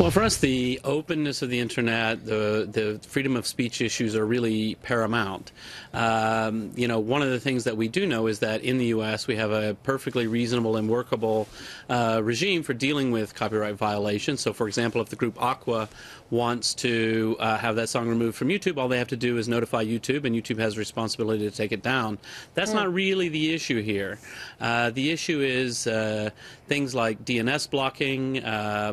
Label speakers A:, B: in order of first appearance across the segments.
A: Well, for us, the openness of the internet, the freedom of speech issues are really paramount. You know, one of the things that we do know is that in the U.S. we have a perfectly reasonable and workable regime for dealing with copyright violations. So, for example, if the group Aqua wants to have that song removed from YouTube, all they have to do is notify YouTube, and YouTube has a responsibility to take it down. That's not really the issue here. The issue is things like DNS blocking,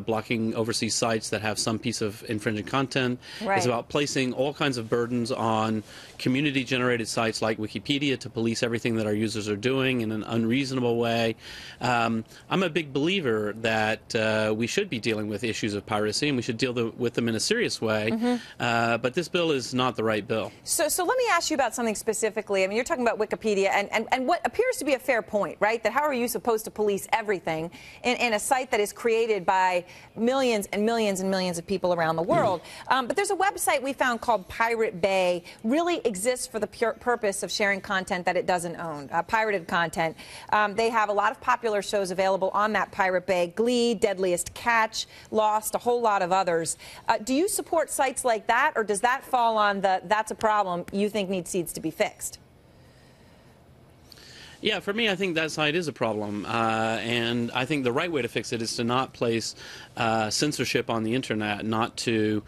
A: blocking overseas sites that have some piece of infringing content.
B: Right.
A: It's about placing all kinds of burdens on community-generated sites like Wikipedia to police everything that our users are doing in an unreasonable way. I'm a big believer that we should be dealing with issues of piracy, and we should deal with them in a serious way. But this bill is not the right bill.
B: So let me ask you about something specifically. I mean, you're talking about Wikipedia and what appears to be a fair point, right? That how are you supposed to police everything in a site that is created by millions and millions and millions of people around the world? But there's a website we found called Pirate Bay, really exists for the pure purpose of sharing content that it doesn't own, pirated content. They have a lot of popular shows available on that Pirate Bay: Glee, Deadliest Catch, Lost, a whole lot of others. Do you support sites like that, or does that fall on the that's a problem you think needs to be fixed?
A: Yeah, for me, I think that site is a problem, and I think the right way to fix it is to not place censorship on the internet, not to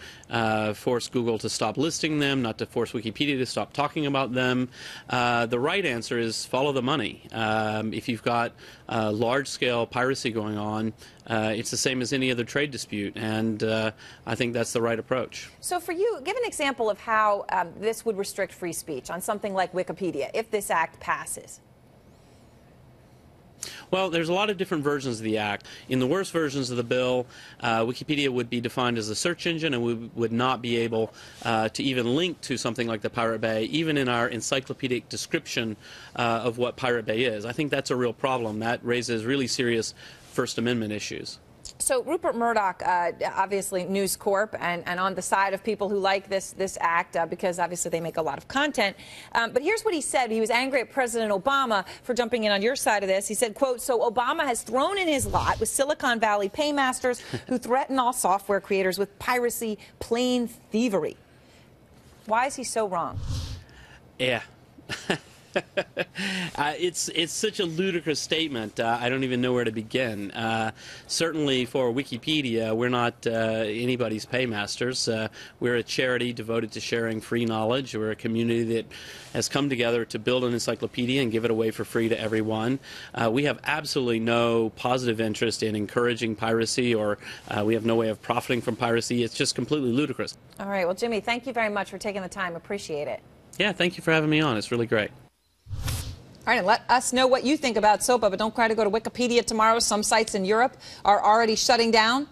A: force Google to stop listing them, not to force Wikipedia to stop talking about them. The right answer is follow the money. If you've got large-scale piracy going on, it's the same as any other trade dispute, and I think that's the right approach.
B: So for you, give an example of how this would restrict free speech on something like Wikipedia if this act passes.
A: Well, there's a lot of different versions of the Act. In the worst versions of the bill, Wikipedia would be defined as a search engine, and we would not be able to even link to something like the Pirate Bay, even in our encyclopedic description of what Pirate Bay is. I think that's a real problem. That raises really serious First Amendment issues.
B: So Rupert Murdoch, obviously News Corp, and on the side of people who like this act because obviously they make a lot of content. But here's what he said. He was angry at President Obama for jumping in on your side of this. He said, quote, "So Obama has thrown in his lot with Silicon Valley paymasters who threaten all software creators with piracy, plain thievery." Why is he so wrong?
A: Yeah. It's such a ludicrous statement. I don't even know where to begin. Certainly for Wikipedia, we're not anybody's paymasters. We're a charity devoted to sharing free knowledge. We're a community that has come together to build an encyclopedia and give it away for free to everyone. We have absolutely no positive interest in encouraging piracy, or we have no way of profiting from piracy. It's just completely ludicrous.
B: All right. Well, Jimmy, thank you very much for taking the time. Appreciate it.
A: Yeah, thank you for having me on. It's really great.
B: All right, and let us know what you think about SOPA, but don't try to go to Wikipedia tomorrow. Some sites in Europe are already shutting down.